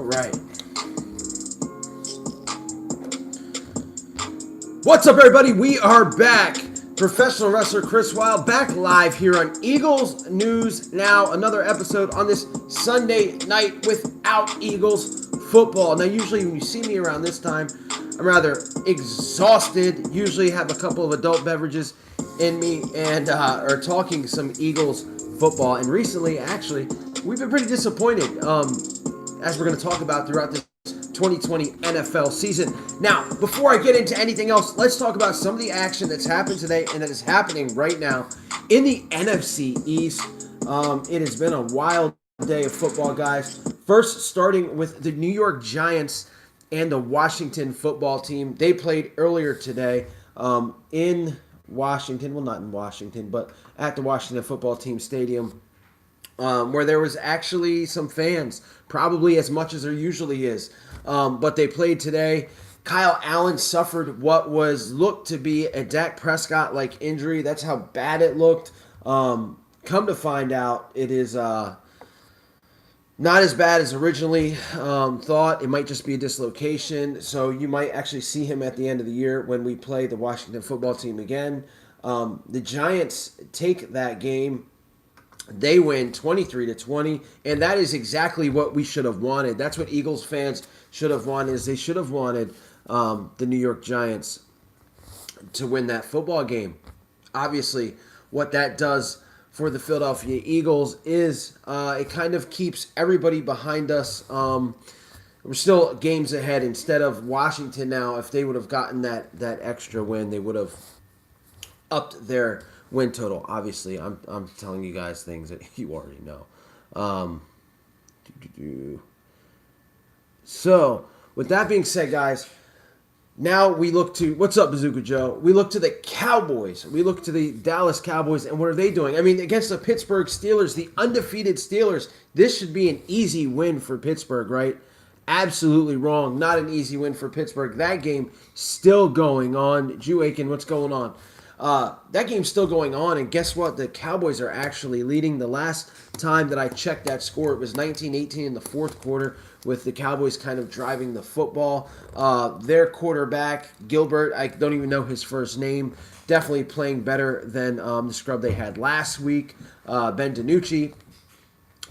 right. What's up, everybody? We are back. Professional wrestler Chris Wilde back live here on Eagles News Now. Another episode on this Sunday night without Eagles football. Now, usually when you see me around this time, I'm rather exhausted. Usually have a couple of adult beverages in me and are talking some Eagles football. And recently, actually, we've been pretty disappointed, as we're going to talk about throughout this 2020 NFL season. Now, before I get into anything else, let's talk about some of the action that's happened today and that is happening right now in the NFC East. It has been a wild day of football, guys. First, starting with the New York Giants and the Washington football team. They played earlier today in Washington. Well, not in Washington, but at the Washington football team stadium, where there was actually some fans, probably as much as there usually is. But they played today. Kyle Allen suffered what was looked to be a Dak Prescott-like injury. That's how bad it looked. Come to find out, it is not as bad as originally thought. It might just be a dislocation. So you might actually see him at the end of the year when we play the Washington football team again. The Giants take that game. They win 23-20, and that is exactly what we should have wanted. That's what Eagles fans should have wanted. Is they should have wanted the New York Giants to win that football game. Obviously, what that does for the Philadelphia Eagles is it kind of keeps everybody behind us. We're still games ahead instead of Washington now. If they would have gotten that extra win, they would have upped their win total. Obviously, I'm telling you guys things that you already know. So, with that being said, guys, now we look to, what's up, Bazooka Joe? We look to the Cowboys. We look to the Dallas Cowboys, and what are they doing? I mean, against the Pittsburgh Steelers, the undefeated Steelers, this should be an easy win for Pittsburgh, right? Absolutely wrong. Not an easy win for Pittsburgh. That game still going on. Jew Aiken, what's going on? That game's still going on, and guess what? The Cowboys are actually leading. The last time that I checked that score, it was 19-18 in the fourth quarter, with the Cowboys kind of driving the football. Their quarterback, Gilbert, I don't even know his first name, definitely playing better than the scrub they had last week, Ben DiNucci.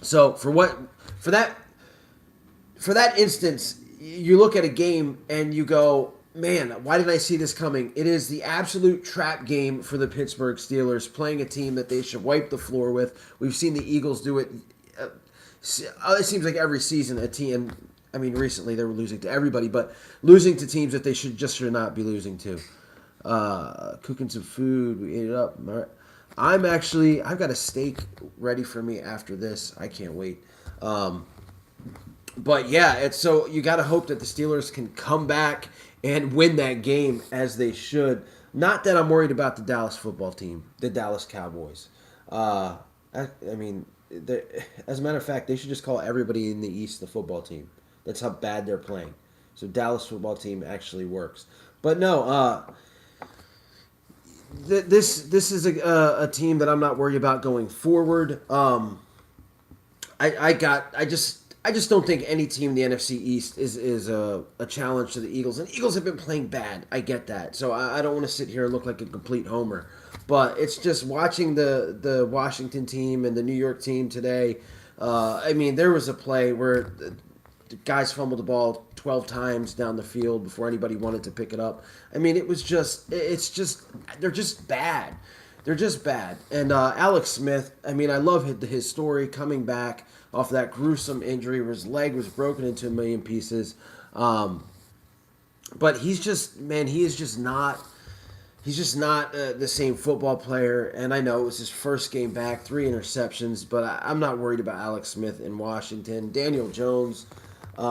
So for that instance, you look at a game and you go, man, why didn't I see this coming? It is the absolute trap game for the Pittsburgh Steelers, playing a team that they should wipe the floor with. We've seen the Eagles do it. It seems like every season a team, I mean, recently they were losing to everybody, but losing to teams that they should not be losing to. Cooking some food, we ate it up. I've got a steak ready for me after this. I can't wait. But yeah, so you got to hope that the Steelers can come back and win that game as they should. Not that I'm worried about the Dallas football team, the Dallas Cowboys. I mean, as a matter of fact, they should just call everybody in the East the football team. That's how bad they're playing. So Dallas football team actually works. But no, this is a team that I'm not worried about going forward. I just don't think any team in the NFC East is a challenge to the Eagles. And the Eagles have been playing bad. I get that. So I don't want to sit here and look like a complete homer. But it's just watching the Washington team and the New York team today. I mean, there was a play where the guys fumbled the ball 12 times down the field before anybody wanted to pick it up. I mean, they're just bad. They're just bad. And Alex Smith, I mean, I love his story coming back off that gruesome injury where his leg was broken into a million pieces. But he is just not the same football player. And I know it was his first game back, 3 interceptions, but I'm not worried about Alex Smith in Washington. Daniel Jones, we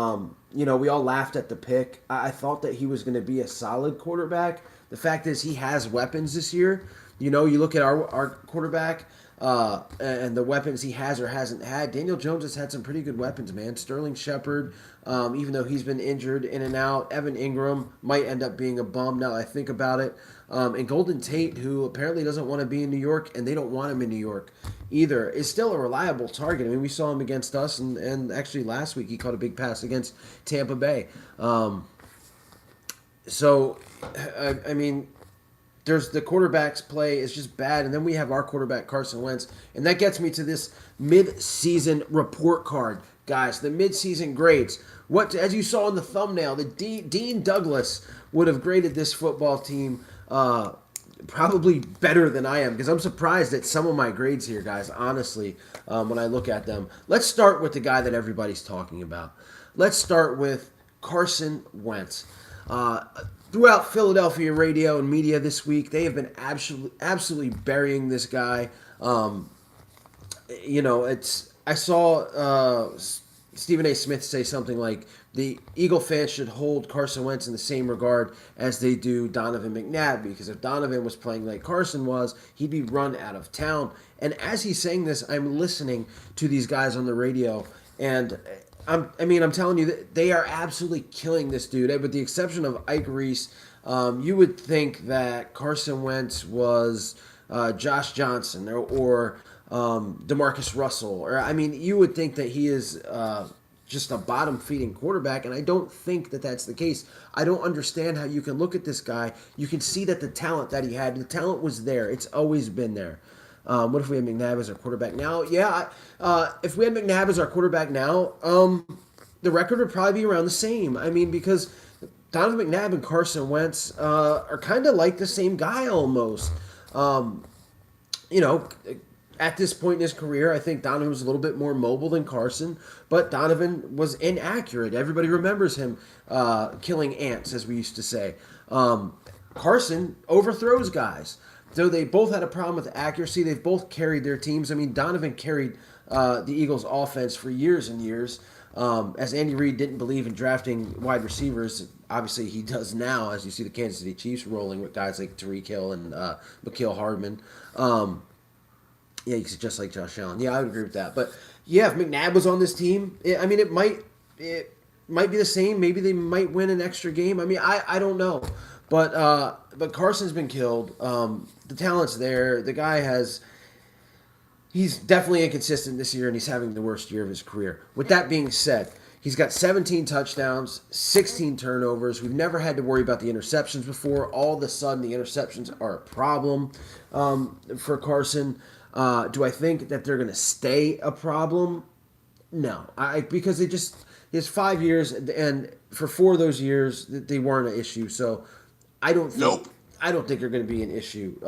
all laughed at the pick. I thought that he was going to be a solid quarterback. The fact is he has weapons this year. You look at our quarterback. and the weapons he has or hasn't had. Daniel Jones has had some pretty good weapons, man. Sterling Shepard, even though he's been injured in and out. Evan Ingram might end up being a bum now that I think about it. And Golden Tate, who apparently doesn't want to be in New York, and they don't want him in New York either, is still a reliable target. I mean, we saw him against us, and actually last week he caught a big pass against Tampa Bay. So, I mean, there's the quarterback's play is just bad, and then we have our quarterback Carson Wentz, and that gets me to this mid-season report card, guys. The mid-season grades. What, as you saw in the thumbnail, the Dean Douglas would have graded this football team probably better than I am, because I'm surprised at some of my grades here, guys. Honestly, when I look at them, let's start with the guy that everybody's talking about. Let's start with Carson Wentz. Throughout Philadelphia radio and media this week, they have been absolutely burying this guy. I saw Stephen A. Smith say something like the Eagle fans should hold Carson Wentz in the same regard as they do Donovan McNabb, because if Donovan was playing like Carson was, he'd be run out of town. And as he's saying this, I'm listening to these guys on the radio, and I'm telling you that they are absolutely killing this dude. With the exception of Ike Reese, you would think that Carson Wentz was Josh Johnson or DeMarcus Russell. You would think that he is just a bottom-feeding quarterback, and I don't think that that's the case. I don't understand how you can look at this guy. You can see that the talent that he had, the talent was there. It's always been there. What if we had McNabb as our quarterback now? Yeah, if we had McNabb as our quarterback now, the record would probably be around the same. Because Donovan McNabb and Carson Wentz are kind of like the same guy almost. At this point in his career, I think Donovan was a little bit more mobile than Carson, but Donovan was inaccurate. Everybody remembers him killing ants, as we used to say. Carson overthrows guys. Though they both had a problem with accuracy, they've both carried their teams. Donovan carried the Eagles' offense for years and years. As Andy Reid didn't believe in drafting wide receivers, obviously he does now, as you see the Kansas City Chiefs rolling with guys like Tyreek Hill and Mekhi Hardman. He's just like Josh Allen. Yeah, I would agree with that. But yeah, if McNabb was on this team, it might be the same. Maybe they might win an extra game. I don't know. But Carson's been killed. The talent's there. The guy he's definitely inconsistent this year, and he's having the worst year of his career. With that being said, he's got 17 touchdowns, 16 turnovers. We've never had to worry about the interceptions before. All of a sudden, the interceptions are a problem for Carson. Do I think that they're going to stay a problem? No. Because he has 5 years, and for 4 of those years, they weren't an issue. So I don't think they're going to be an issue,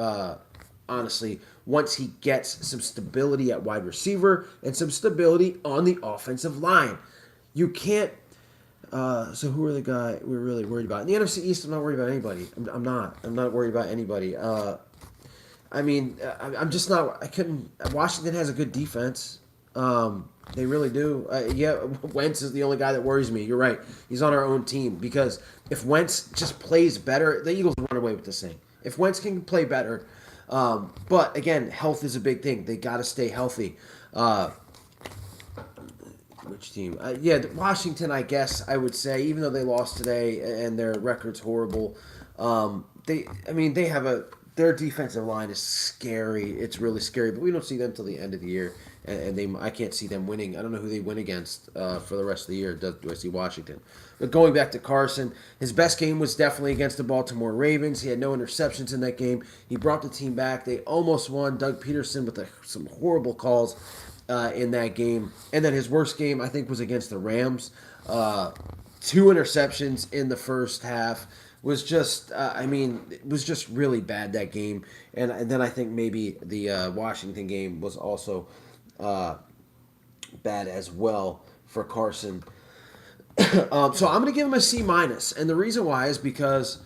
honestly, once he gets some stability at wide receiver and some stability on the offensive line. You can't. So who are the guy we're really worried about? In the NFC East, I'm not worried about anybody. I'm not worried about anybody. I'm just not. Washington has a good defense. They really do. Wentz is the only guy that worries me. You're right. He's on our own team, because if Wentz just plays better, the Eagles run away with this thing. If Wentz can play better, but again, health is a big thing. They got to stay healthy. Which team? Washington, I guess I would say, even though they lost today and their record's horrible, they have their defensive line is scary. It's really scary, but we don't see them till the end of the year, and I can't see them winning. I don't know who they win against for the rest of the year. Do I see Washington? But going back to Carson, his best game was definitely against the Baltimore Ravens. He had no interceptions in that game. He brought the team back. They almost won. Doug Peterson with some horrible calls in that game. And then his worst game, I think, was against the Rams. 2 interceptions in the first half. Was just, it was just really bad, that game. And then I think maybe the Washington game was also bad as well for Carson. So I'm going to give him a C-. And the reason why is because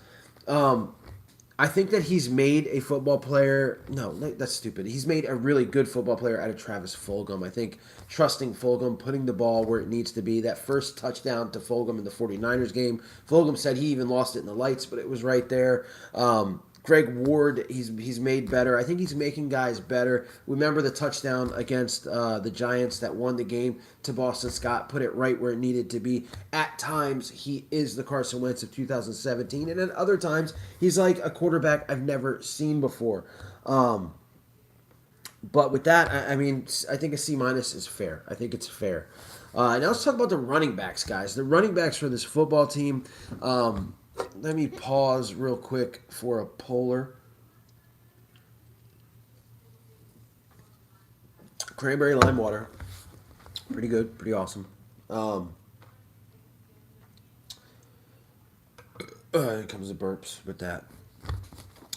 I think that he's made a football player. No, that's stupid. He's made a really good football player out of Travis Fulgham. I think trusting Fulgham, putting the ball where it needs to be. That first touchdown to Fulgham in the 49ers game, Fulgham said he even lost it in the lights, but it was right there. Greg Ward, he's made better. I think he's making guys better. Remember the touchdown against the Giants that won the game to Boston Scott, put it right where it needed to be. At times, he is the Carson Wentz of 2017, and at other times, he's like a quarterback I've never seen before. But with that, I mean, I think a C- is fair. I think it's fair. Now let's talk about the running backs, guys. The running backs for this football team. Let me pause real quick for a polar. Cranberry lime water. Pretty good. Pretty awesome. Here comes the burps with that.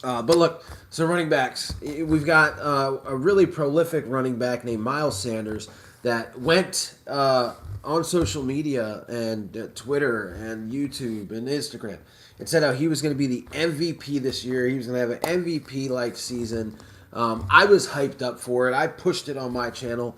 But look, so running backs. We've got a really prolific running back named Miles Sanders that went on social media and Twitter and YouTube and Instagram and said how he was going to be the MVP this year. He was going to have an MVP-like season. I was hyped up for it. I pushed it on my channel.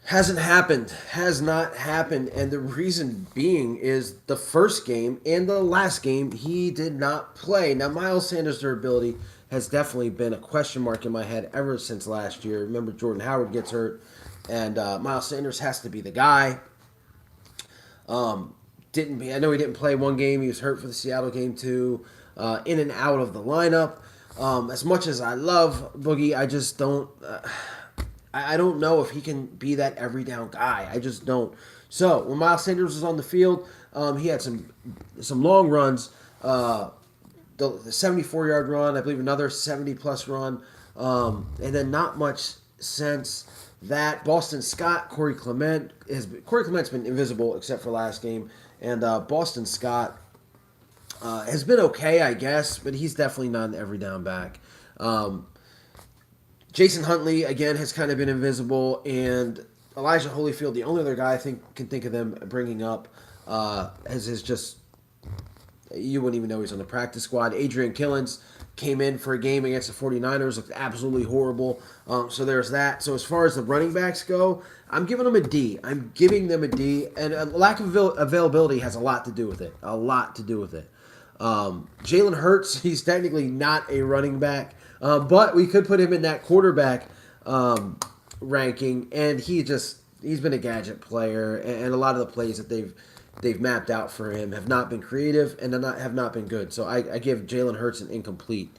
Hasn't happened. Has not happened. And the reason being is the first game and the last game, he did not play. Now, Miles Sanders' durability has definitely been a question mark in my head ever since last year. Remember, Jordan Howard gets hurt, and Miles Sanders has to be the guy. I know he didn't play one game. He was hurt for the Seattle game, too. In and out of the lineup. As much as I love Boogie, I just don't... I don't know if he can be that every down guy. I just don't. So when Miles Sanders was on the field, he had some long runs. The 74-yard run, I believe another 70-plus run, and then not much since that. Boston Scott, Corey Clement's been invisible except for last game, and Boston Scott has been okay, I guess, but he's definitely not an every down back. Jason Huntley, again, has kind of been invisible, and Elijah Holyfield, the only other guy I can think of them bringing up, is just, you wouldn't even know he's on the practice squad. Adrian Killens came in for a game against the 49ers, looked absolutely horrible. So there's that. So as far as the running backs go, I'm giving them a D. I'm giving them a D, and a lack of availability has a lot to do with it. A lot to do with it. Jalen Hurts, he's technically not a running back. But we could put him in that quarterback ranking, and he's been a gadget player, and a lot of the plays that they've mapped out for him have not been creative and have not been good. So I give Jalen Hurts an incomplete.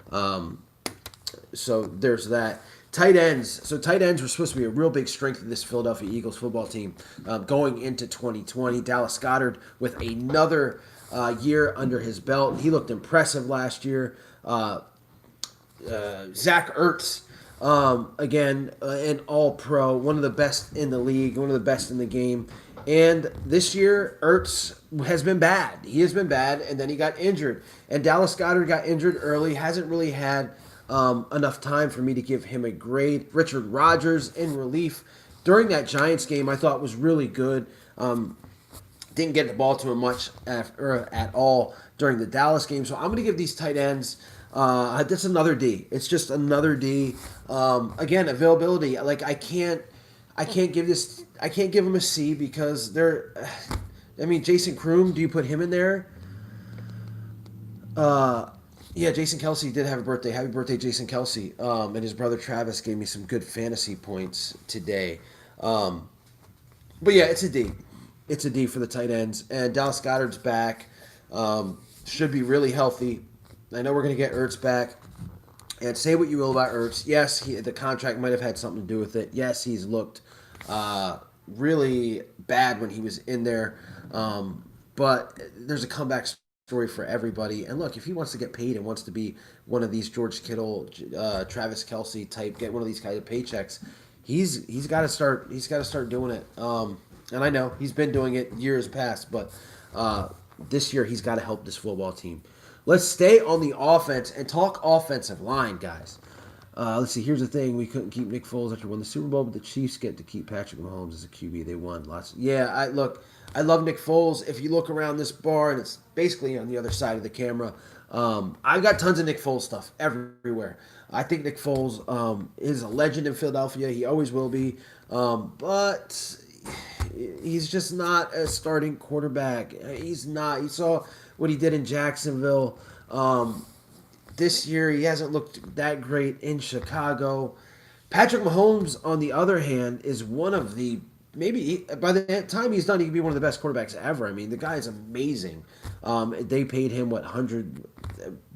So there's that. Tight ends. So tight ends were supposed to be a real big strength of this Philadelphia Eagles football team going into 2020. Dallas Goddard with another year under his belt. He looked impressive last year. Zach Ertz, again, an all-pro, one of the best in the league, one of the best in the game. And this year, Ertz has been bad. He has been bad, and then he got injured. And Dallas Goddard got injured early, hasn't really had enough time for me to give him a grade. Richard Rodgers in relief during that Giants game I thought was really good. Didn't get the ball to him much at all during the Dallas game. So I'm going to give these tight ends... that's another D. It's just another D. Again, availability. Like I can't give him a C because they're. I mean, Jason Kroom. Do you put him in there? Yeah, Jason Kelsey did have a birthday. Happy birthday, Jason Kelsey. And his brother Travis gave me some good fantasy points today. But yeah, it's a D. It's a D for the tight ends. And Dallas Goddard's back. Should be really healthy. I know we're going to get Ertz back. And say what you will about Ertz. Yes, the contract might have had something to do with it. Yes, he's looked really bad when he was in there. But there's a comeback story for everybody. And look, if he wants to get paid and wants to be one of these George Kittle, Travis Kelsey type, get one of these kind of paychecks, he's got to start. He's got to start doing it. And I know he's been doing it years past, but this year he's got to help this football team. Let's stay on the offense and talk offensive line, guys. Let's see. Here's the thing: we couldn't keep Nick Foles after winning the Super Bowl, but the Chiefs get to keep Patrick Mahomes as a QB. They won lots. Yeah, I love Nick Foles. If you look around this bar, and it's basically on the other side of the camera, I've got tons of Nick Foles stuff everywhere. I think Nick Foles is a legend in Philadelphia. He always will be, but he's just not a starting quarterback. He's not. You saw what he did in Jacksonville. this year. He hasn't looked that great in Chicago. Patrick Mahomes, on the other hand, is one of the by the time he's done, he can be one of the best quarterbacks ever. I mean, the guy is amazing. They paid him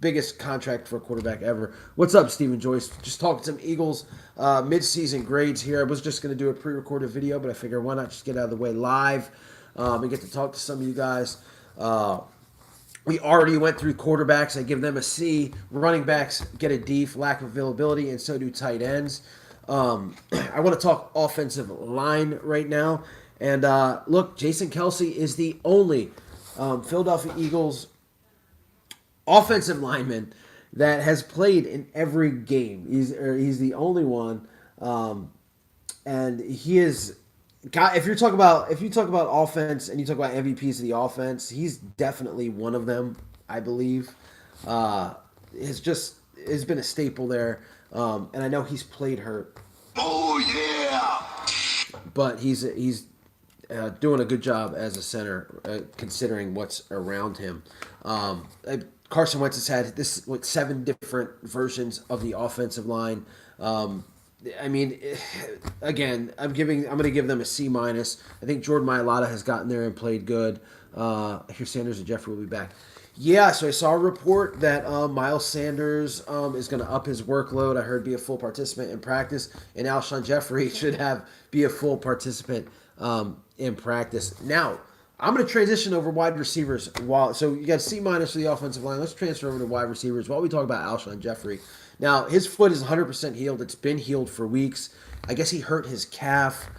biggest contract for a quarterback ever. What's up, Stephen Joyce? Just talking some Eagles midseason grades here. I was just going to do a pre-recorded video, but I figured why not just get out of the way live and get to talk to some of you guys. We already went through quarterbacks. I give them a C. Running backs get a D for lack of availability, and so do tight ends. I want to talk offensive line right now. And look, Jason Kelsey is the only Philadelphia Eagles offensive lineman that has played in every game. He's the only one, and he is. God, if you talk about offense and you talk about MVPs of the offense, he's definitely one of them. I believe has been a staple there, and I know he's played hurt. Oh yeah! But he's doing a good job as a center, considering what's around him. Carson Wentz has had 7 different versions of the offensive line. I mean, again, I'm going to give them a C-. I think Jordan Mailata has gotten there and played good. I hear Sanders and Jeffrey will be back. Yeah, so I saw a report that Miles Sanders is going to up his workload. I heard be a full participant in practice, and Alshon Jeffrey should be a full participant in practice. Now, I'm going to transition over wide receivers. So you got C- for the offensive line. Let's transfer over to wide receivers while we talk about Alshon Jeffrey. Now, his foot is 100% healed. It's been healed for weeks. I guess he hurt his calf.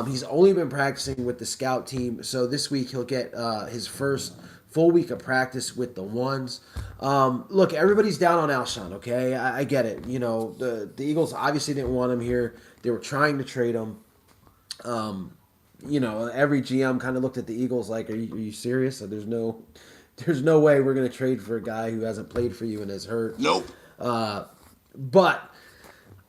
He's only been practicing with the scout team. So this week he'll get his first full week of practice with the ones. Look, everybody's down on Alshon, okay? I get it. You know, the Eagles obviously didn't want him here. They were trying to trade him. You know, every GM kind of looked at the Eagles like, are you serious? There's no way we're going to trade for a guy who hasn't played for you and is hurt. Nope. But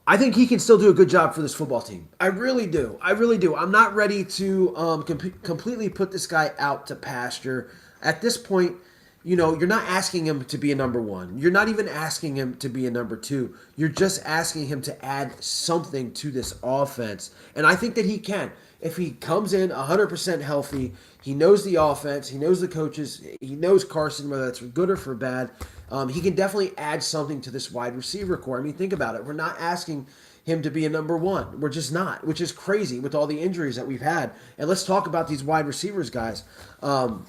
I think he can still do a good job for this football team. I really do. I'm not ready to completely put this guy out to pasture. At this point, you know, you're not asking him to be a number 1. You're not even asking him to be a number 2. You're just asking him to add something to this offense. And I think that he can. If he comes in 100% healthy, he knows the offense, he knows the coaches, he knows Carson, whether that's for good or for bad. He can definitely add something to this wide receiver core. I mean, think about it. We're not asking him to be a number 1. We're just not, which is crazy with all the injuries that we've had. And let's talk about these wide receivers, guys. Deshaun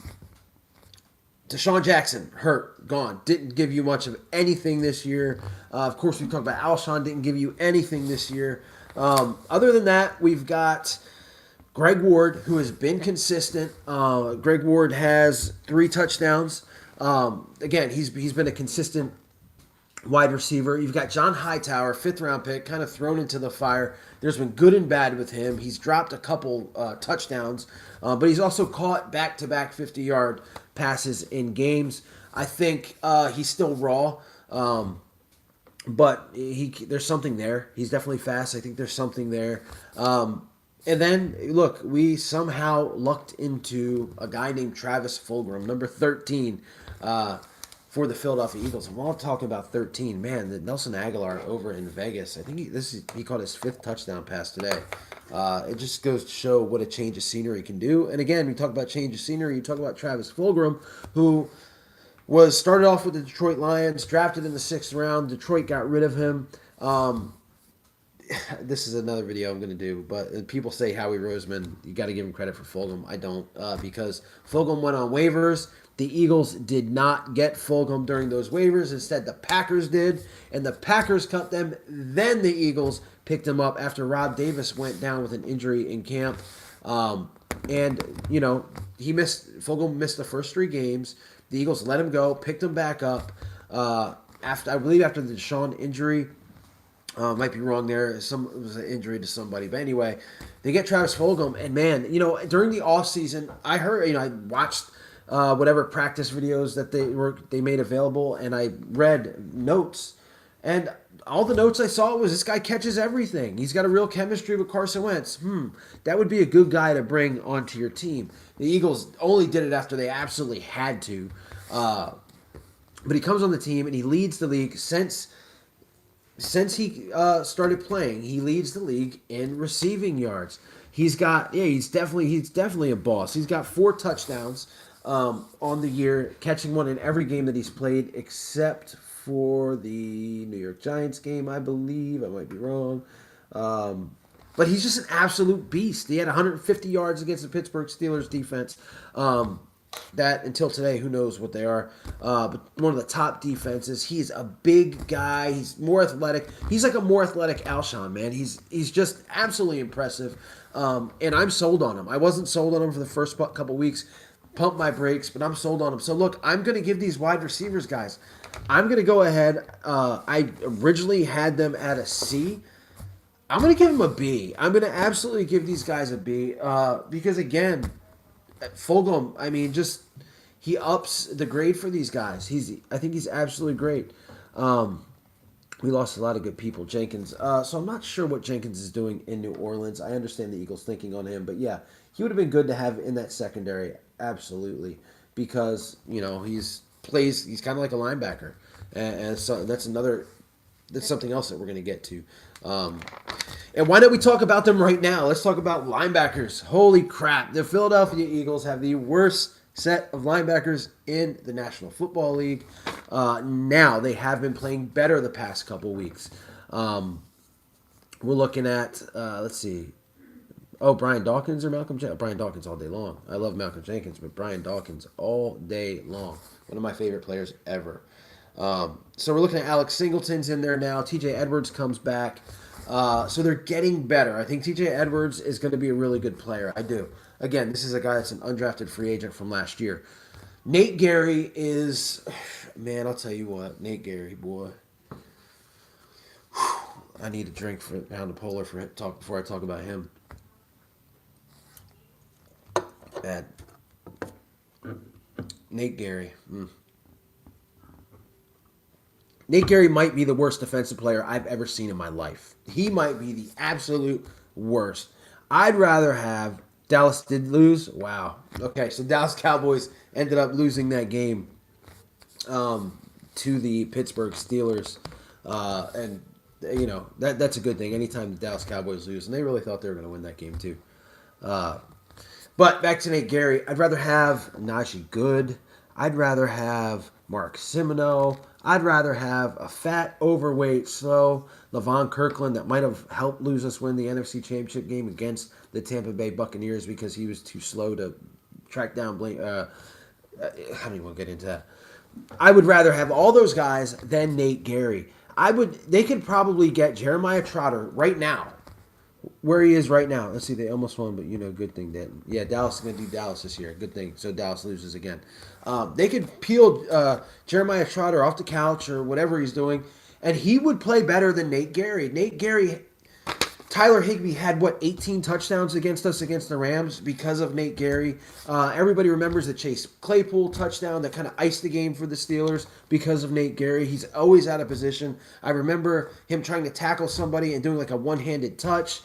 Jackson, hurt, gone. Didn't give you much of anything this year. Of course, we talked about Alshon, didn't give you anything this year. Other than that, we've got Greg Ward, who has been consistent. Greg Ward has 3 touchdowns. Again, he's been a consistent wide receiver. You've got John Hightower, 5th-round pick, kind of thrown into the fire. There's been good and bad with him. He's dropped a couple touchdowns, but he's also caught back-to-back 50-yard passes in games. I think he's still raw, but there's something there. He's definitely fast. I think there's something there. And then, look, we somehow lucked into a guy named Travis Fulgham, number 13, for the Philadelphia Eagles. And while I'm talking about 13, man, the Nelson Aguilar over in Vegas, I think he caught his 5th touchdown pass today. It just goes to show what a change of scenery can do. And again, we talk about change of scenery. You talk about Travis Fulgham, who started off with the Detroit Lions, drafted in the 6th round. Detroit got rid of him. This is another video I'm going to do, but people say Howie Roseman, you got to give him credit for Fulgham. I don't, because Fulgham went on waivers. The Eagles did not get Fulgham during those waivers. Instead, the Packers did, and the Packers cut them. Then the Eagles picked him up after Rob Davis went down with an injury in camp. And, you know, Fulgham missed the first 3 games. The Eagles let him go, picked him back up after the Deshaun injury. Might be wrong there. It was an injury to somebody. But anyway, they get Travis Fulgham. And, man, you know, during the offseason, I heard, you know, I watched whatever practice videos that they made available, and I read notes. And all the notes I saw was this guy catches everything. He's got a real chemistry with Carson Wentz. That would be a good guy to bring onto your team. The Eagles only did it after they absolutely had to. But he comes on the team and he leads the league since he started playing. He leads the league in receiving yards. He's definitely a boss. He's got 4 touchdowns on the year, catching one in every game that he's played except for the New York Giants game, I believe. I might be wrong. But he's just an absolute beast. He had 150 yards against the Pittsburgh Steelers defense. That until today, who knows what they are. But one of the top defenses. He's a big guy. He's more athletic. He's like a more athletic Alshon, man. He's just absolutely impressive. And I'm sold on him. I wasn't sold on him for the first couple weeks. Pump my brakes, but I'm sold on him. So look, I'm going to give these wide receivers guys. I'm going to go ahead. I originally had them at a C. I'm going to give them a B. I'm going to absolutely give these guys a B because, again, Fulgham, I mean, just he ups the grade for these guys. I think he's absolutely great. We lost a lot of good people. Jenkins. So I'm not sure what Jenkins is doing in New Orleans. I understand the Eagles thinking on him, but yeah, he would have been good to have in that secondary, absolutely, because he's kind of like a linebacker, and so that's something else that we're going to get to. And why don't we talk about them right now? Let's talk about linebackers. Holy crap. The Philadelphia Eagles have the worst set of linebackers in the National Football League. Now, they have been playing better the past couple weeks. We're looking at, let's see. Oh, Brian Dawkins or Malcolm Jenkins? Brian Dawkins all day long. I love Malcolm Jenkins, but Brian Dawkins all day long. One of my favorite players ever. So we're looking at Alex Singleton's in there now. TJ Edwards comes back. So they're getting better. I think TJ Edwards is going to be a really good player. I do. Again, this is a guy that's an undrafted free agent from last year. Nate Gary is, man, I'll tell you what. Nate Gary, boy. I need a drink for Pound of Polar before I talk about him. Bad. Nate Gary. Nate Gary might be the worst defensive player I've ever seen in my life. He might be the absolute worst. I'd rather have Dallas did lose. Wow. Okay, so Dallas Cowboys ended up losing that game to the Pittsburgh Steelers. And, that's a good thing. Anytime the Dallas Cowboys lose, and they really thought they were going to win that game too. But back to Nate Gary. I'd rather have Najee Good. I'd rather have Mark Simino. I'd rather have a fat, overweight, slow Levon Kirkland that might have helped lose us win the NFC Championship game against the Tampa Bay Buccaneers because he was too slow to track down Blake. I don't even want to get into that. I would rather have all those guys than Nate Gary. They could probably get Jeremiah Trotter right now, where he is right now. Let's see, they almost won, but good thing that Dallas is going to do Dallas this year. Good thing. So Dallas loses again. They could peel Jeremiah Trotter off the couch or whatever he's doing, and he would play better than Nate Gary. Tyler Higbee had 18 touchdowns against the Rams because of Nate Gary. Everybody remembers the Chase Claypool touchdown that kind of iced the game for the Steelers because of Nate Gary. He's always out of position. I remember him trying to tackle somebody and doing like a one-handed touch.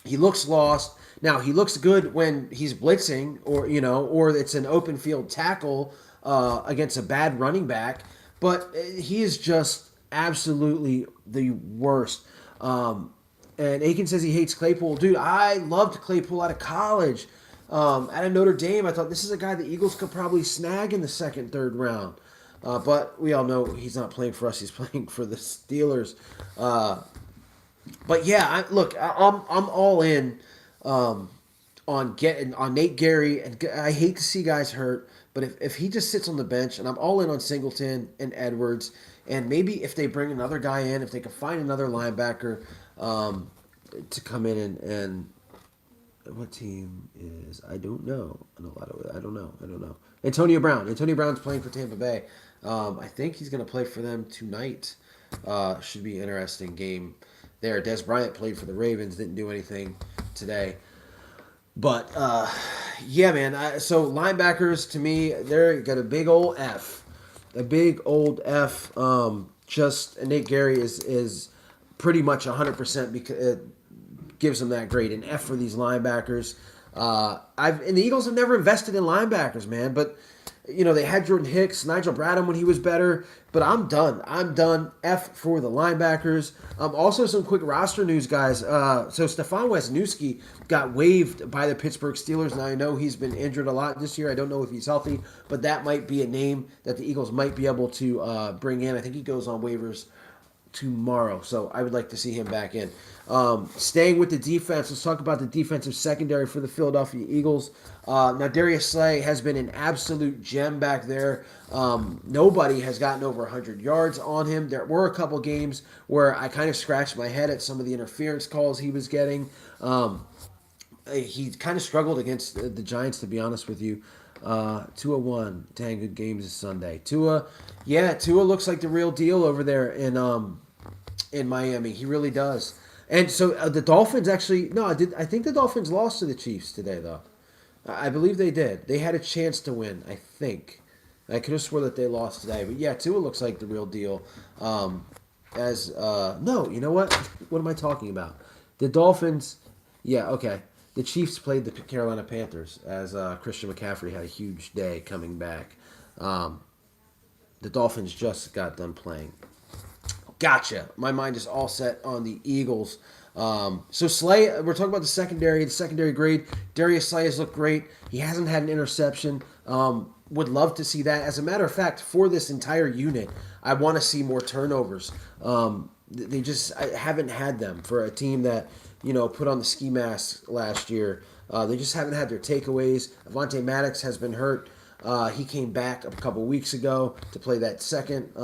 He looks lost. Now, he looks good when he's blitzing or it's an open field tackle against a bad running back, but he is just absolutely the worst. And Aiken says he hates Claypool. Dude, I loved Claypool out of college. Out of Notre Dame, I thought this is a guy the Eagles could probably snag in the second, third round. But we all know he's not playing for us. He's playing for the Steelers. But yeah, I'm all in on Nate Gary, and I hate to see guys hurt. But if he just sits on the bench, and I'm all in on Singleton and Edwards, and maybe if they bring another guy in, if they can find another linebacker to come in and what team is I don't know. I don't know. Antonio Brown. Antonio Brown's playing for Tampa Bay. I think he's going to play for them tonight. Should be an interesting game there. Des Bryant played for the Ravens. Didn't do anything today. But, yeah, man. So linebackers, to me, they're got a big old F. A big old F. Just Nate Gary is pretty much 100% because it gives them that grade. An F for these linebackers. And the Eagles have never invested in linebackers, man. But They had Jordan Hicks, Nigel Bradham when he was better, but I'm done. I'm done. F for the linebackers. Also, some quick roster news, guys. So Stefan Wisniewski got waived by the Pittsburgh Steelers, and I know he's been injured a lot this year. I don't know if he's healthy, but that might be a name that the Eagles might be able to bring in. I think he goes on waivers tomorrow, so I would like to see him back in. Staying with the defense, let's talk about the defensive secondary for the Philadelphia Eagles. Now, Darius Slay has been an absolute gem back there. Nobody has gotten over 100 yards on him. There were a couple games where I kind of scratched my head at some of the interference calls he was getting. He kind of struggled against the Giants, to be honest with you. Tua won 10 good games this Sunday. Tua looks like the real deal over there in Miami. He really does. And so the Dolphins actually, no, I think the Dolphins lost to the Chiefs today, though. I believe they did. They had a chance to win, I think. I could have swore that they lost today. But yeah, Tua looks like the real deal. No, you know what? What am I talking about? The Dolphins, yeah, okay. The Chiefs played the Carolina Panthers as Christian McCaffrey had a huge day coming back. The Dolphins just got done playing. Gotcha. My mind is all set on the Eagles. So Slay, we're talking about the secondary grade. Darius Slay has looked great. He hasn't had an interception. Would love to see that. As a matter of fact, for this entire unit, I want to see more turnovers. They just haven't had them for a team that put on the ski mask last year. They just haven't had their takeaways. Avonte Maddox has been hurt. He came back a couple weeks ago to play that second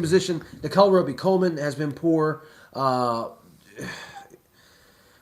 position. Nicole Roby-Coleman has been poor.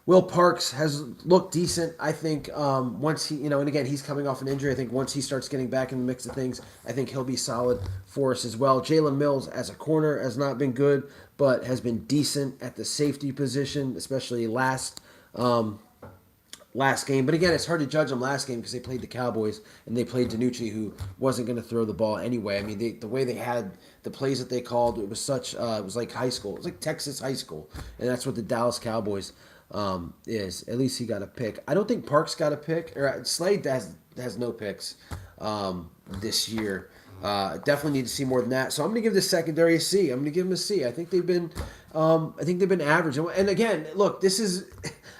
Will Parks has looked decent, I think. Once he, and again, he's coming off an injury. I think once he starts getting back in the mix of things, I think he'll be solid for us as well. Jalen Mills as a corner has not been good, but has been decent at the safety position, especially last game. But again, it's hard to judge them last game because they played the Cowboys and they played DiNucci, who wasn't going to throw the ball anyway. I mean, the way they had the plays that they called, it was it was like high school. It was like Texas high school, and that's what the Dallas Cowboys is. At least he got a pick. I don't think Parks got a pick. Or Slade has no picks this year. Definitely need to see more than that. So I'm going to give this secondary a C. I'm going to give them a C. I think they've been average. And again, look, this is.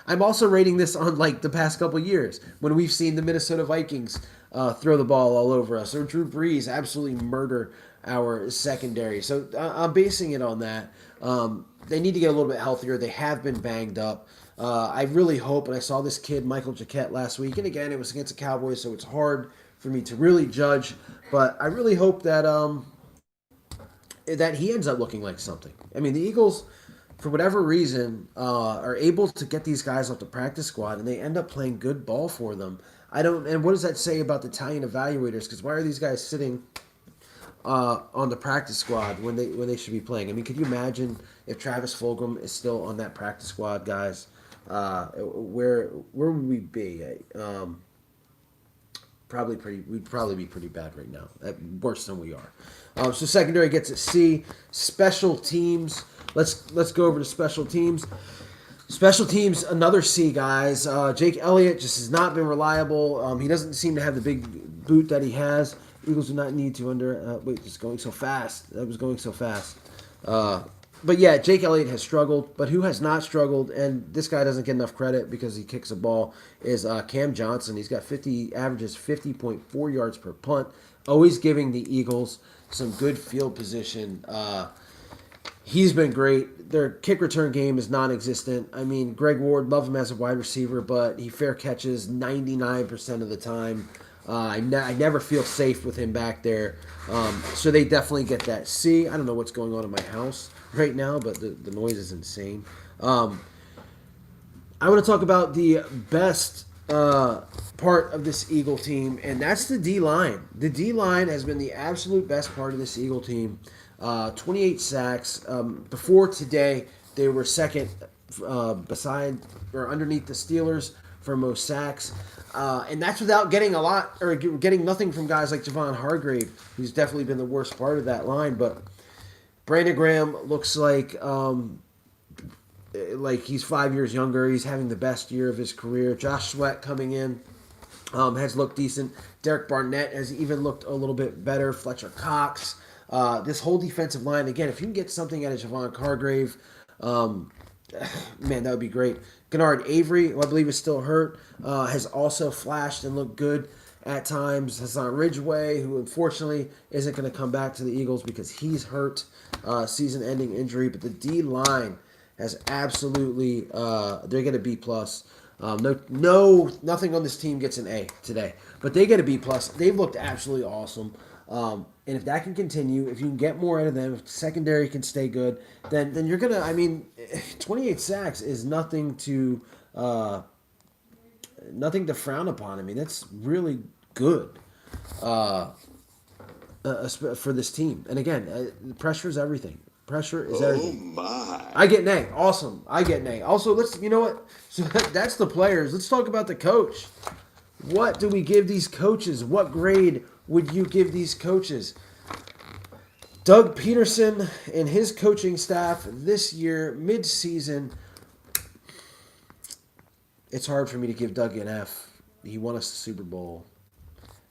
I'm also rating this on like the past couple years when we've seen the Minnesota Vikings throw the ball all over us, or Drew Brees absolutely murder our secondary. So I'm basing it on that. They need to get a little bit healthier. They have been banged up. I really hope, and I saw this kid, Michael Jacquet, last week, and again, it was against the Cowboys, so it's hard for me to really judge, but I really hope that that he ends up looking like something. I mean, the Eagles, for whatever reason, are able to get these guys off the practice squad, and they end up playing good ball for them. And what does that say about the Italian evaluators? Because why are these guys sitting on the practice squad when they should be playing? I mean, could you imagine if Travis Fulgham is still on that practice squad, guys? Where would we be? We'd probably be pretty bad right now. Worse than we are. So secondary gets a C. Special teams. Let's go over to special teams. Special teams, another C, guys. Jake Elliott just has not been reliable. He doesn't seem to have the big boot that he has. Eagles do not need to it's going so fast. That was going so fast. But yeah, Jake Elliott has struggled, but who has not struggled, and this guy doesn't get enough credit because he kicks a ball, is Cam Johnson. He's got averages 50.4 yards per punt, always giving the Eagles some good field position. He's been great. Their kick return game is non-existent. I mean, Greg Ward, love him as a wide receiver, but he fair catches 99% of the time. I never feel safe with him back there. So they definitely get that C. I don't know what's going on in my house right now, but the noise is insane. I want to talk about the best part of this Eagle team, and that's the D-line. The D-line has been the absolute best part of this Eagle team. 28 sacks. Before today, they were second beside or underneath the Steelers for most sacks. And that's without getting a lot or getting nothing from guys like Javon Hargrave, who's definitely been the worst part of that line. But Brandon Graham looks like he's 5 years younger. He's having the best year of his career. Josh Sweat coming in. has looked decent. Derek Barnett has even looked a little bit better. Fletcher Cox. This whole defensive line, again, if you can get something out of Javon Cargrave, man, that would be great. Goddard Avery, who I believe is still hurt, has also flashed and looked good at times. Hassan Ridgeway, who unfortunately isn't going to come back to the Eagles because he's hurt, season-ending injury. But the D-line has absolutely, they're going to B+. Nothing on this team gets an A today, but they get a B+. They've looked absolutely awesome. And if that can continue, if you can get more out of them, if the secondary can stay good, then you're gonna. I mean, 28 sacks is nothing to frown upon. I mean, that's really good for this team. And again, pressure is everything. Pressure is everything. Oh my! I get an A. Awesome. I get an A. Also, you know what? So that's the players. Let's talk about the coach. What do we give these coaches? What grade would you give these coaches? Doug Peterson and his coaching staff this year, mid-season, it's hard for me to give Doug an F. He won us the Super Bowl.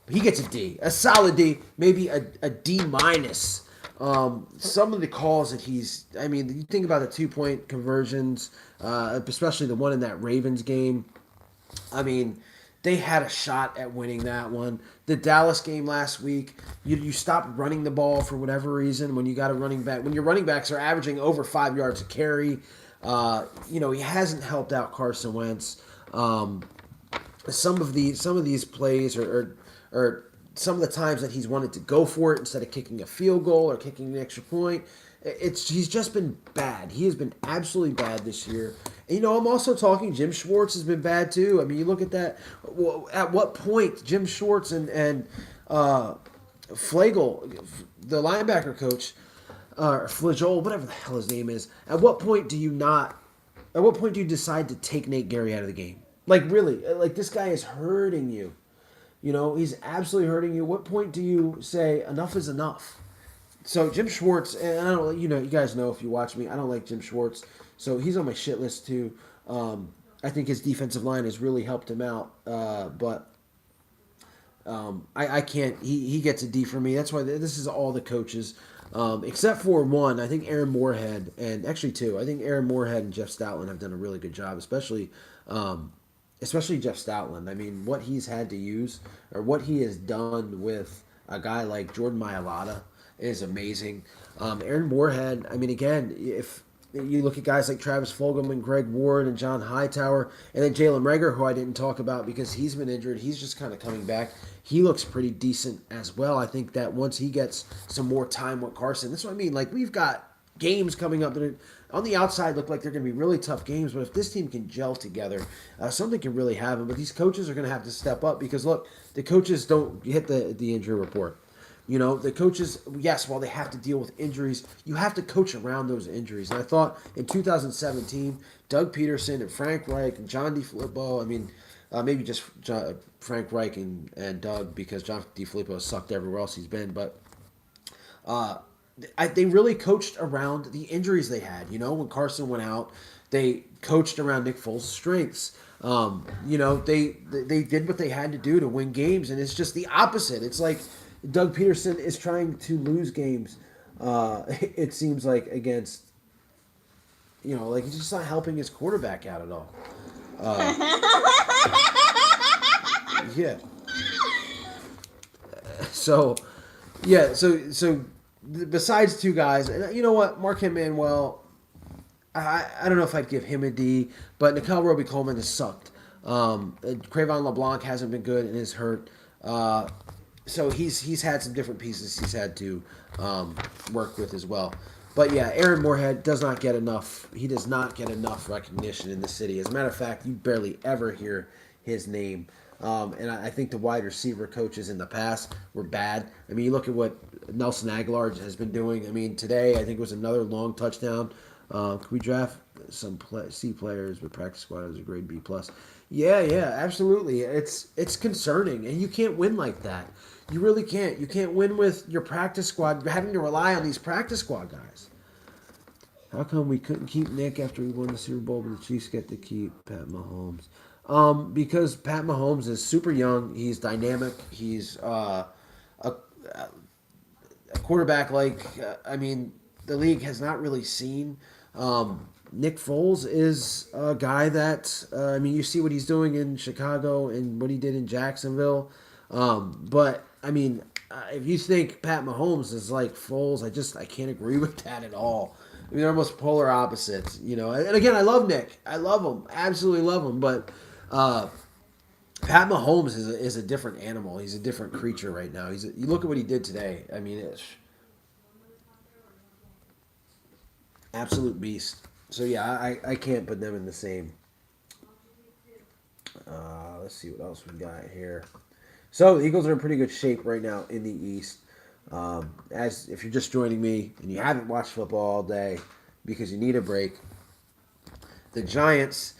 But he gets a D, a solid D, maybe a D minus. Some of the calls that you think about the 2-point conversions, especially the one in that Ravens game. I mean, they had a shot at winning that one. The Dallas game last week, you stopped running the ball for whatever reason when you got a running back. When your running backs are averaging over 5 yards a carry, he hasn't helped out Carson Wentz. Some of these plays or some of the times that he's wanted to go for it instead of kicking a field goal or kicking an extra point, he's just been bad. He has been absolutely bad this year. And, I'm also talking Jim Schwartz has been bad too. I mean, you look at that. At what point Jim Schwartz and Flagel, the linebacker coach, Flagel, whatever the hell his name is, at what point do you decide to take Nate Gary out of the game? Like, really, like this guy is hurting you. He's absolutely hurting you. At what point do you say enough is enough? So Jim Schwartz, and I don't, you guys know if you watch me, I don't like Jim Schwartz. So he's on my shit list too. I think his defensive line has really helped him out. But I can't. He gets a D for me. That's why this is all the coaches, except for one. I think Aaron Moorhead, and actually two. I think Aaron Moorhead and Jeff Stoutland have done a really good job, especially Jeff Stoutland. I mean, what he's had to use or what he has done with a guy like Jordan Mailata is amazing. Aaron Moorhead, I mean, again, if you look at guys like Travis Fulgham and Greg Ward and John Hightower, and then Jalen Reagor, who I didn't talk about because he's been injured. He's just kind of coming back. He looks pretty decent as well. I think that once he gets some more time with Carson, that's what I mean. Like, we've got games coming up that on the outside look like they're going to be really tough games, but if this team can gel together, something can really happen. But these coaches are going to have to step up because, look, the coaches don't hit the injury report. The coaches, yes, while they have to deal with injuries, you have to coach around those injuries. And I thought in 2017, Doug Peterson and Frank Reich and John DeFilippo, I mean, maybe just Frank Reich and Doug because John DeFilippo sucked everywhere else he's been. But they really coached around the injuries they had. When Carson went out, they coached around Nick Foles' strengths. They did what they had to do to win games, and it's just the opposite. It's like Doug Peterson is trying to lose games, it seems like, against, like he's just not helping his quarterback out at all. Yeah. So besides two guys, and you know what, Marquette Manuel, I don't know if I'd give him a D, but Nicole Roby-Coleman has sucked. Cravon LeBlanc hasn't been good and is hurt. So he's had some different pieces he's had to work with as well. But yeah, Aaron Moorhead does not get enough. He does not get enough recognition in the city. As a matter of fact, you barely ever hear his name. And I think the wide receiver coaches in the past were bad. I mean, you look at what Nelson Aguilar has been doing. I mean, today I think it was another long touchdown. Could we draft some C players with practice squad as a grade B+? Yeah, absolutely. It's concerning, and you can't win like that. You really can't. You can't win with your practice squad. You're having to rely on these practice squad guys. How come we couldn't keep Nick after we won the Super Bowl, but the Chiefs get to keep Pat Mahomes? because Pat Mahomes is super young. He's dynamic. He's a quarterback the league has not really seen. Nick Foles is a guy that you see what he's doing in Chicago and what he did in Jacksonville. But if you think Pat Mahomes is like Foles, I can't agree with that at all. They're almost polar opposites, And again, I love Nick. I love him, absolutely love him. But Pat Mahomes is a different animal. He's a different creature right now. You look at what he did today. It's absolute beast. So yeah, I can't put them in the same. Let's see what else we got here. So the Eagles are in pretty good shape right now in the East. As if you're just joining me and you haven't watched football all day because you need a break, the Giants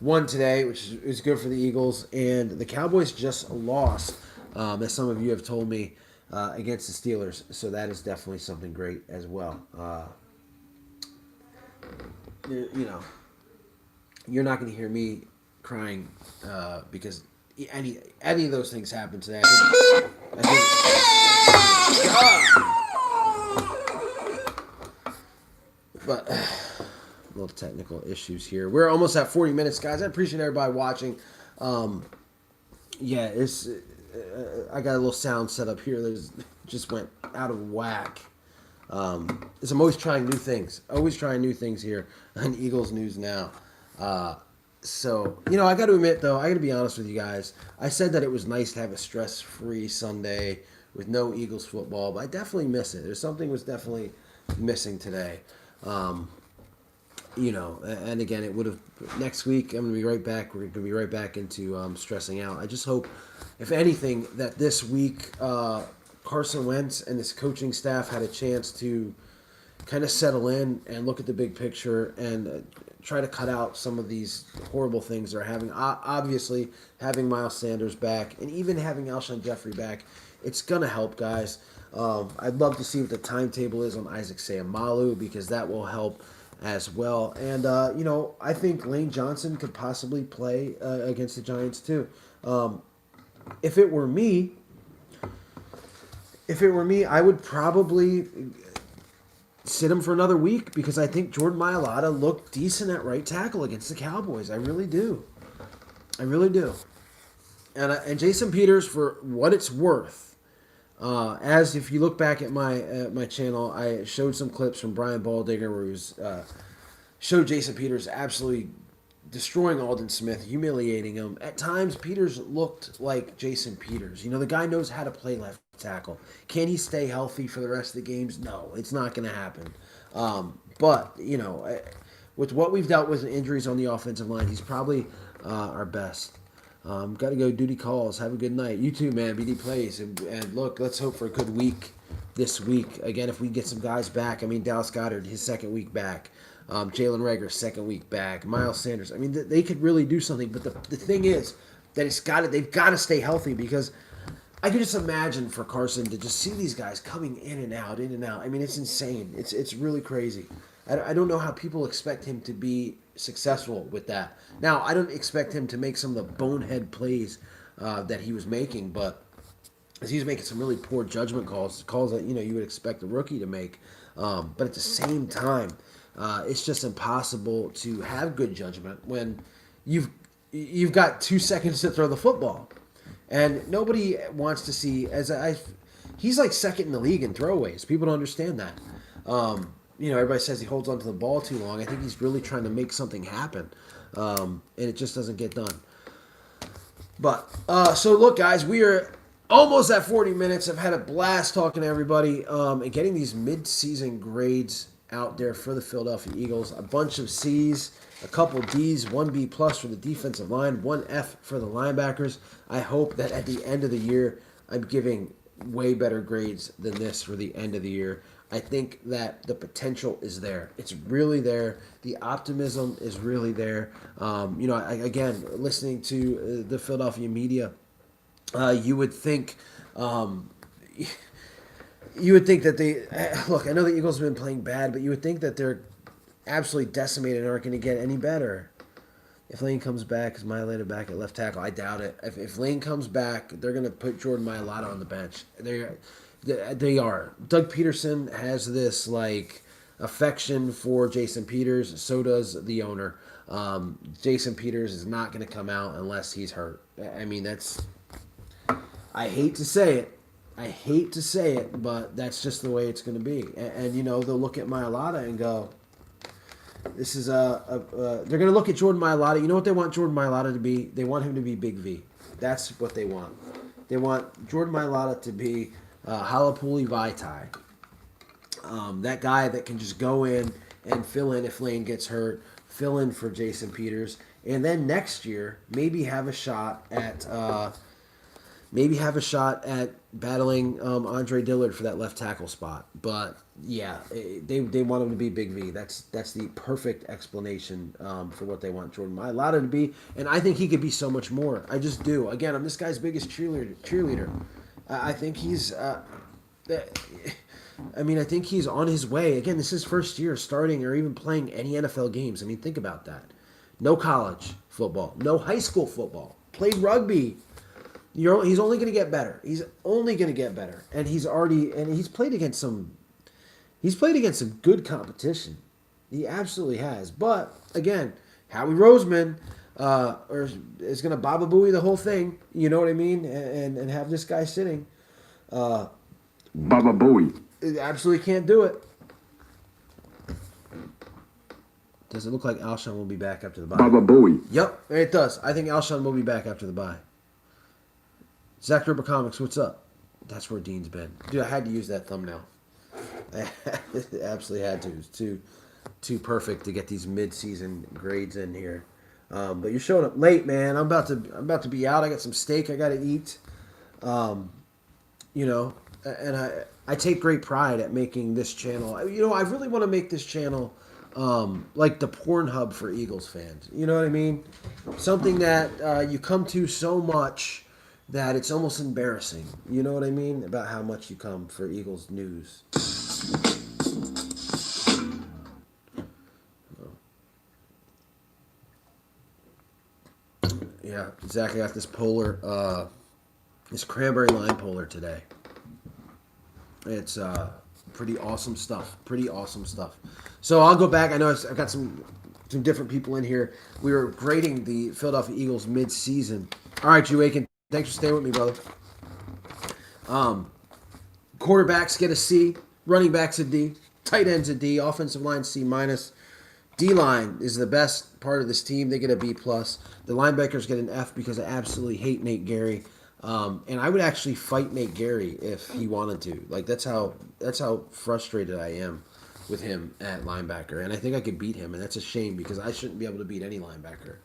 won today, which is good for the Eagles, and the Cowboys just lost, as some of you have told me, against the Steelers. So that is definitely something great as well. You're not going to hear me crying because any of those things happened today. But little technical issues here. We're almost at 40 minutes, guys. I appreciate everybody watching. It's I got a little sound set up here that just went out of whack. I'm always trying new things. Always trying new things here on Eagles News Now. So, I got to admit, though, I got to be honest with you guys. I said that it was nice to have a stress-free Sunday with no Eagles football, but I definitely miss it. There's something was definitely missing today. And again, it would have next week. I'm going to be right back. We're going to be right back into stressing out. I just hope, if anything, that this week Carson Wentz and his coaching staff had a chance to kind of settle in and look at the big picture and try to cut out some of these horrible things they're having. Obviously, having Miles Sanders back and even having Alshon Jeffrey back, it's going to help, guys. I'd love to see what the timetable is on Isaac Seumalo because that will help as well. And, I think Lane Johnson could possibly play against the Giants too. If it were me, I would probably sit him for another week because I think Jordan Mailata looked decent at right tackle against the Cowboys. I really do. And Jason Peters, for what it's worth, as if you look back at my channel, I showed some clips from Brian Baldinger where he was showed Jason Peters absolutely destroying Aldon Smith, humiliating him. At times, Peters looked like Jason Peters. The guy knows how to play left tackle. Can he stay healthy for the rest of the games? No, it's not going to happen. But with what we've dealt with in injuries on the offensive line, he's probably our best. Got to go duty calls. Have a good night. You too, man. BD plays. And look, let's hope for a good week this week. Again, if we get some guys back, Dallas Goddard, his second week back. Jalen Reagor, second week back. Miles Sanders. They could really do something. But the thing is that they've got to stay healthy because I could just imagine for Carson to just see these guys coming in and out, in and out. It's insane. It's really crazy. I don't know how people expect him to be successful with that. Now, I don't expect him to make some of the bonehead plays that he was making, but as he was making some really poor judgment calls that you would expect a rookie to make. But at the same time, it's just impossible to have good judgment when you've got 2 seconds to throw the football. And nobody wants to see, he's like second in the league in throwaways. People don't understand that. Everybody says he holds onto the ball too long. I think he's really trying to make something happen. And it just doesn't get done. But, so look, guys, we are almost at 40 minutes. I've had a blast talking to everybody and getting these mid-season grades out there for the Philadelphia Eagles. A bunch of C's, a couple D's, 1 B plus for the defensive line, 1 F for the linebackers. I hope that at the end of the year, I'm giving way better grades than this for the end of the year. I think that the potential is there. It's really there. The optimism is really there. Again, listening to the Philadelphia media, you would think that they look. I know the Eagles have been playing bad, but you would think that they're absolutely decimated and aren't going to get any better. If Lane comes back, is Mailata back at left tackle? I doubt it. If Lane comes back, they're going to put Jordan Mailata on the bench. They are. Doug Peterson has this like affection for Jason Peters. So does the owner. Jason Peters is not going to come out unless he's hurt. I mean, that's. I hate to say it. But that's just the way it's going to be. And they'll look at Mailata and go, this is they're going to look at Jordan Mailata. You know what they want Jordan Mailata to be? They want him to be Big V. That's what they want. They want Jordan Mailata to be Halapuli Vaitai. That guy that can just go in and fill in if Lane gets hurt, fill in for Jason Peters, and then next year maybe have a shot at battling Andre Dillard for that left tackle spot. But yeah, they want him to be Big V. That's the perfect explanation for what they want Jordan Mailata to be, and I think he could be so much more. I just do. Again, I'm this guy's biggest cheerleader. I think he's. I think he's on his way. Again, this is his first year starting or even playing any NFL games. I mean, think about that. No college football, no high school football. Played rugby. He's only going to get better. And he's played against some good competition. He absolutely has. But again, Howie Roseman is going to Baba Booey the whole thing. You know what I mean? And have this guy sitting. Baba Booey. Absolutely can't do it. Does it look like Alshon will be back after the bye? Baba Booey. Yep, it does. I think Alshon will be back after the bye. Zach Ripper Comics, what's up? That's where Dean's been. Dude, I had to use that thumbnail. I absolutely had to. It's too perfect to get these mid-season grades in here. But you're showing up late, man. I'm about to be out. I got some steak I got to eat. And I take great pride at making this channel. I really want to make this channel like the Pornhub for Eagles fans. You know what I mean? Something that you come to so much that it's almost embarrassing. You know what I mean? About how much you come for Eagles news. Yeah, Zach, I got this polar, this cranberry lime polar today. It's pretty awesome stuff. So I'll go back. I know I've got some different people in here. We were grading the Philadelphia Eagles mid-season. All right, you Aiken. Thanks for staying with me, brother. Quarterbacks get a C. Running backs a D. Tight ends a D. Offensive line C minus. D-line is the best part of this team. They get a B plus. The linebackers get an F because I absolutely hate Nate Gary. And I would actually fight Nate Gary if he wanted to. Like that's how frustrated I am with him at linebacker. And I think I could beat him, and that's a shame because I shouldn't be able to beat any linebacker.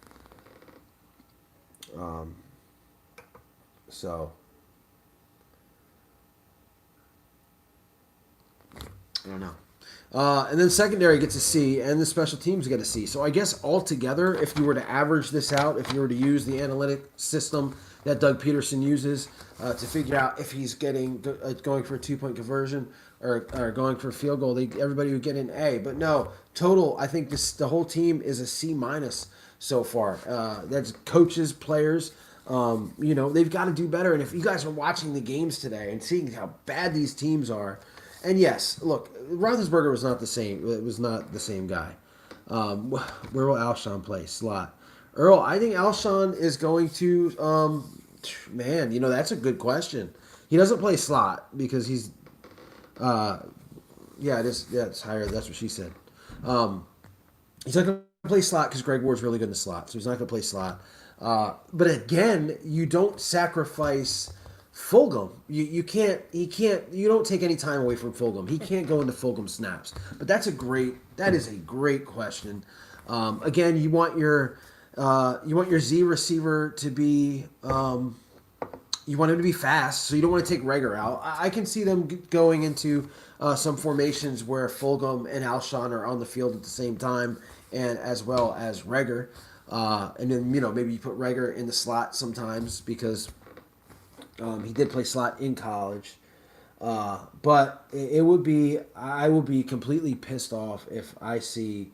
So I don't know. And then secondary gets a C, and the special teams get a C. So I guess altogether, if you were to average this out, if you were to use the analytic system that Doug Peterson uses to figure out if he's going for a 2-point conversion or going for a field goal, everybody would get an A. But no, total, I think the whole team is a C minus so far. That's coaches, players. They've got to do better. And if you guys are watching the games today and seeing how bad these teams are, and yes, look, Roethlisberger was not the same. It was not the same guy. Where will Alshon play? Slot. Earl, I think Alshon is going to. That's a good question. He doesn't play slot because he's. It's higher. That's what she said. He's not going to play slot because Greg Ward's really good in the slot, so he's not going to play slot. But again, you don't sacrifice Fulgham. You don't take any time away from Fulgham. He can't go into Fulgham snaps. But that is a great question. Again, you want your Z receiver to be you want him to be fast, so you don't want to take Reagor out. I can see them going into some formations where Fulgham and Alshon are on the field at the same time, and as well as Reagor. And then maybe you put Reagor in the slot sometimes because he did play slot in college. But I would be completely pissed off if I see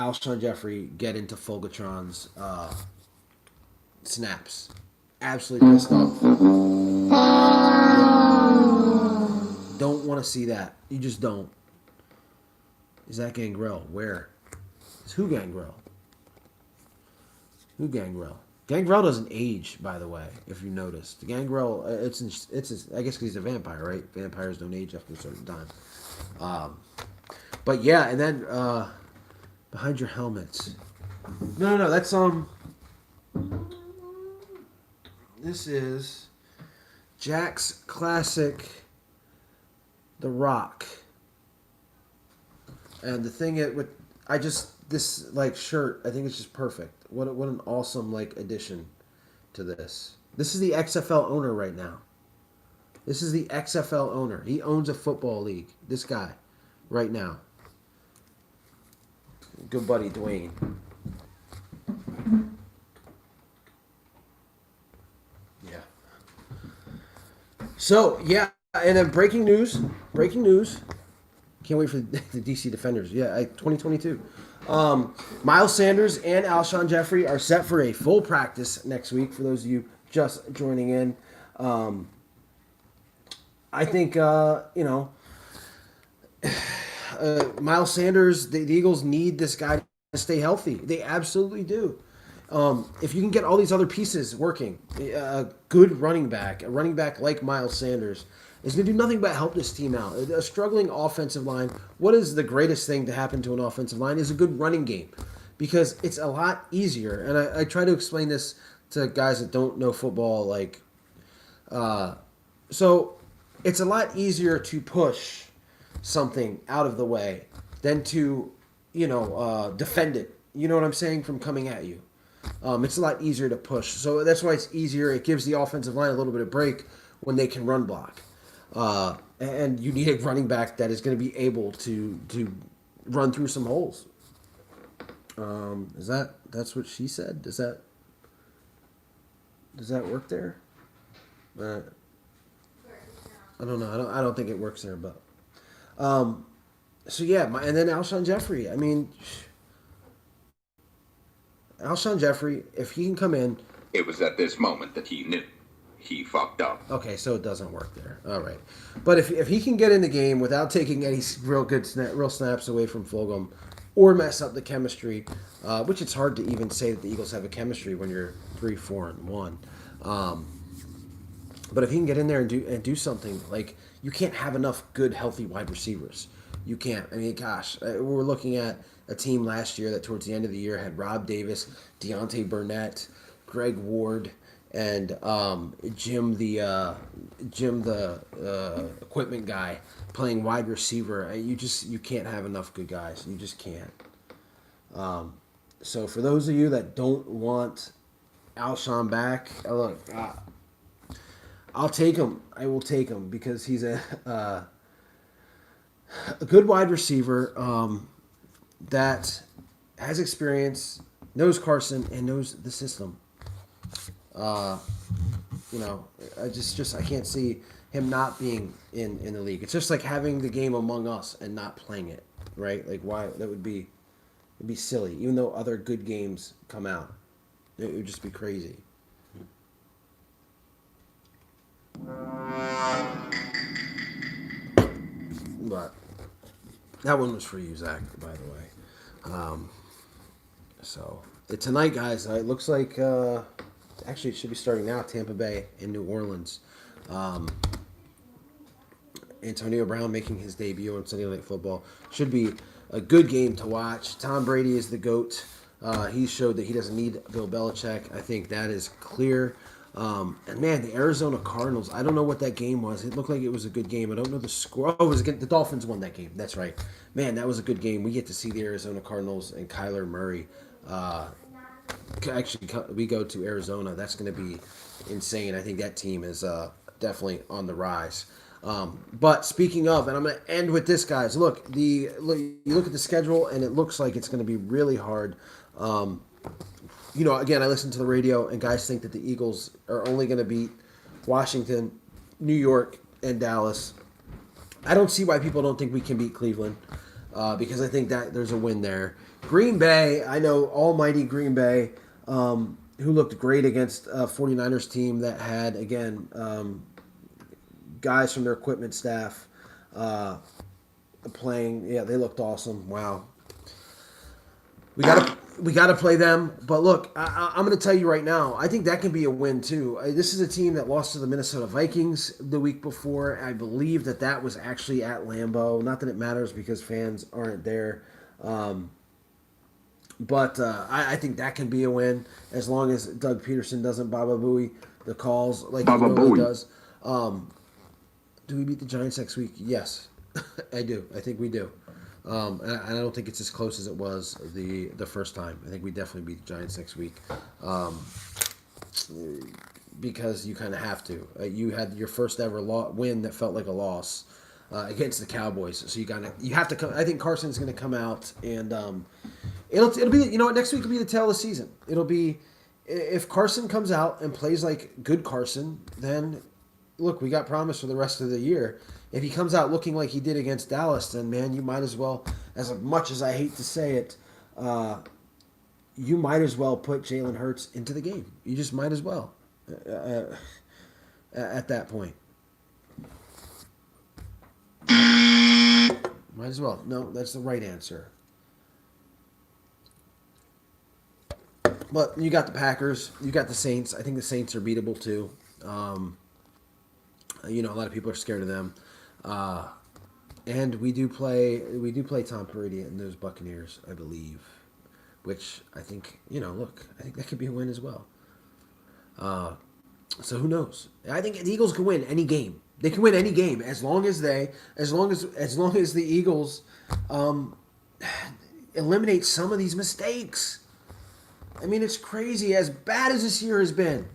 Alshon Jeffrey get into Fulgatron's snaps. Absolutely pissed off. Don't want to see that. You just don't. Is that Gangrel? Where? It's who Gangrel? Who Gangrel? Gangrel doesn't age, by the way, if you noticed. Gangrel, I guess because he's a vampire, right? Vampires don't age after a certain time. But yeah, and then behind your helmets. No, that's this is Jack's classic The Rock. And the thing this like shirt, I think it's just perfect. What an awesome like addition to this. This is the XFL owner right now. This is the XFL owner. He owns a football league. This guy, right now. Good buddy Dwayne. Yeah. So yeah, and then breaking news. Can't wait for the DC Defenders. Yeah, 2022. Miles Sanders and Alshon Jeffrey are set for a full practice next week. For those of you just joining in, I think Miles Sanders. The Eagles need this guy to stay healthy. They absolutely do. If you can get all these other pieces working, a good running back like Miles Sanders is going to do nothing but help this team out. A struggling offensive line, what is the greatest thing to happen to an offensive line is a good running game, because it's a lot easier. And I try to explain this to guys that don't know football. So it's a lot easier to push something out of the way than to, defend it. You know what I'm saying? From coming at you. It's a lot easier to push. So that's why it's easier. It gives the offensive line a little bit of break when they can run block. And you need a running back that is going to be able to run through some holes. That's what she said? Does that work there? I don't know. I don't think it works there, but so yeah, and then Alshon Jeffrey. I mean, Alshon Jeffrey, if he can come in. It was at this moment that he knew he fucked up. Okay, so it doesn't work there. All right. But if he can get in the game without taking any real snaps away from Fulgham or mess up the chemistry, which it's hard to even say that the Eagles have a chemistry when you're 3-4-1. But if he can get in there and do something, like, you can't have enough good, healthy wide receivers. You can't. I mean, gosh, we were looking at a team last year that towards the end of the year had Rob Davis, Deontay Burnett, Greg Ward, and Jim the equipment guy playing wide receiver. You can't have enough good guys. You just can't. So for those of you that don't want Alshon back, look, I'll take him. I will take him because he's a good wide receiver that has experience, knows Carson, and knows the system. I can't see him not being in the league. It's just like having the game Among Us and not playing it, right? Like, why? It'd be silly. Even though other good games come out, it would just be crazy. But that one was for you, Zach, by the way. So tonight, guys, it looks like actually it should be starting now. Tampa Bay in New Orleans. Antonio Brown making his debut on Sunday Night Football. Should be a good game to watch. Tom Brady is the GOAT. He showed that he doesn't need Bill Belichick. I think that is clear. And man, the Arizona Cardinals, I don't know what that game was. It looked like it was a good game. I don't know the score. Oh, it was against the Dolphins won that game. That's right. Man, that was a good game. We get to see the Arizona Cardinals and Kyler Murray. Actually, we go to Arizona. That's going to be insane. I think that team is definitely on the rise. But speaking of, and I'm going to end with this, guys. Look, you look at the schedule, and it looks like it's going to be really hard. Again, I listen to the radio, and guys think that the Eagles are only going to beat Washington, New York, and Dallas. I don't see why people don't think we can beat Cleveland, because I think that there's a win there. Green Bay, I know almighty Green Bay, who looked great against a 49ers team that had, again, guys from their equipment staff playing. Yeah, they looked awesome. Wow. We got to play them. But look, I'm going to tell you right now, I think that can be a win too. This is a team that lost to the Minnesota Vikings the week before. I believe that was actually at Lambeau. Not that it matters because fans aren't there. But I think that can be a win as long as Doug Peterson doesn't Baba Booey the calls like he normally does. Do we beat the Giants next week? Yes, I do. I think we do. And I don't think it's as close as it was the first time. I think we definitely beat the Giants next week. Because you kind of have to. You had your first ever win that felt like a loss against the Cowboys. So you have to come. I think Carson's going to come out and it'll be, you know what, next week will be the tale of the season. It'll be, if Carson comes out and plays like good Carson, then look, we got promise for the rest of the year. If he comes out looking like he did against Dallas, then man, you might as well, as much as I hate to say it, you might as well put Jalen Hurts into the game. You just might as well at that point. Might as well. No, that's the right answer. But you got the Packers, you got the Saints. I think the Saints are beatable too. You know, a lot of people are scared of them. And we do play Tom Brady and those Buccaneers, I believe. Which I think, you know, look, I think that could be a win as well. So who knows? I think the Eagles can win any game. They can win any game as long as the Eagles eliminate some of these mistakes. I mean, it's crazy. As bad as this year has been,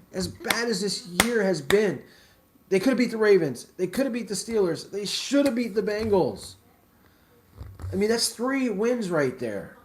they could have beat the Ravens. They could have beat the Steelers. They should have beat the Bengals. I mean, that's 3 wins right there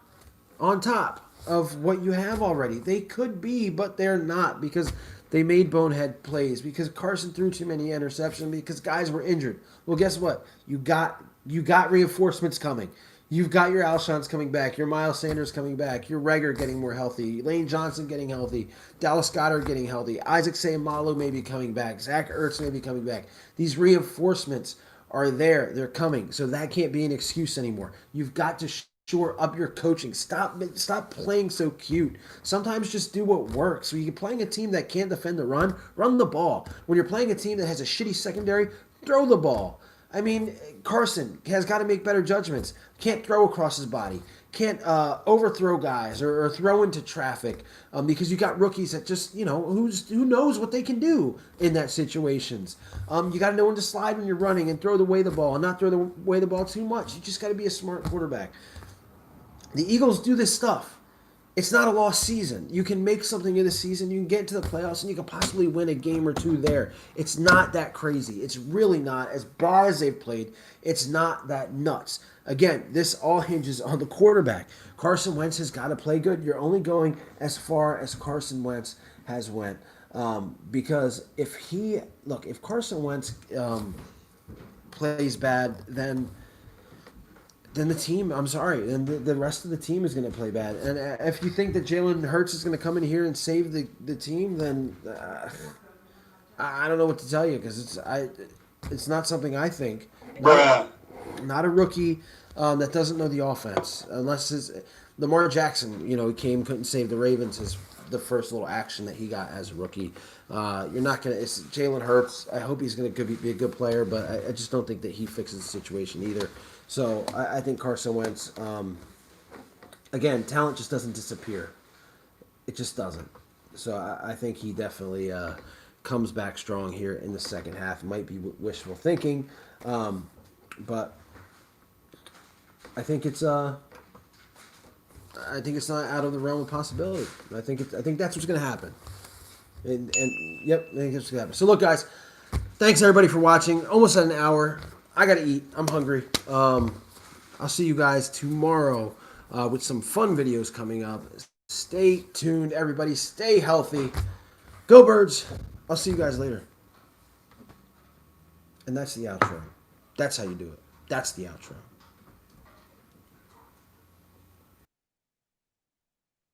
on top of what you have already. They could be, but they're not because they made bonehead plays, because Carson threw too many interceptions, because guys were injured. Well, guess what? You got reinforcements coming. You've got your Alshons coming back, your Miles Sanders coming back, your Reagor getting more healthy, Lane Johnson getting healthy, Dallas Goddard getting healthy, Isaac Seumalo may be coming back, Zach Ertz may be coming back. These reinforcements are there. They're coming. So that can't be an excuse anymore. You've got to shore up your coaching. Stop playing so cute. Sometimes just do what works. When you're playing a team that can't defend the run the ball. When you're playing a team that has a shitty secondary, throw the ball. I mean, Carson has got to make better judgments. Can't throw across his body. Can't overthrow guys or throw into traffic because you got rookies that just, you know, who knows what they can do in that situations. You got to know when to slide when you're running and throw away the ball and not throw away the ball too much. You just got to be a smart quarterback. The Eagles do this stuff. It's not a lost season. You can make something in the season. You can get to the playoffs, and you can possibly win a game or two there. It's not that crazy. It's really not. As bad as they've played, it's not that nuts. Again, this all hinges on the quarterback. Carson Wentz has got to play good. You're only going as far as Carson Wentz has went. Because if Carson Wentz plays bad, then the team, I'm sorry, then the rest of the team is going to play bad. And if you think that Jalen Hurts is going to come in here and save the team, then I don't know what to tell you, because it's not something I think. Not a rookie that doesn't know the offense, unless Lamar Jackson, you know, he couldn't save the Ravens. The first little action that he got as a rookie. You're not going to... It's Jalen Hurts. I hope he's going to be a good player, but I just don't think that he fixes the situation either. So I think Carson Wentz, again, talent just doesn't disappear. It just doesn't. So I think he definitely comes back strong here in the second half. It might be wishful thinking, but I think it's not out of the realm of possibility. I think that's what's going to happen. And yep, I think that's what's going to happen. So look, guys, thanks everybody for watching. Almost at an hour. I got to eat. I'm hungry. I'll see you guys tomorrow with some fun videos coming up. Stay tuned, everybody. Stay healthy. Go Birds. I'll see you guys later. And that's the outro. That's how you do it. That's the outro.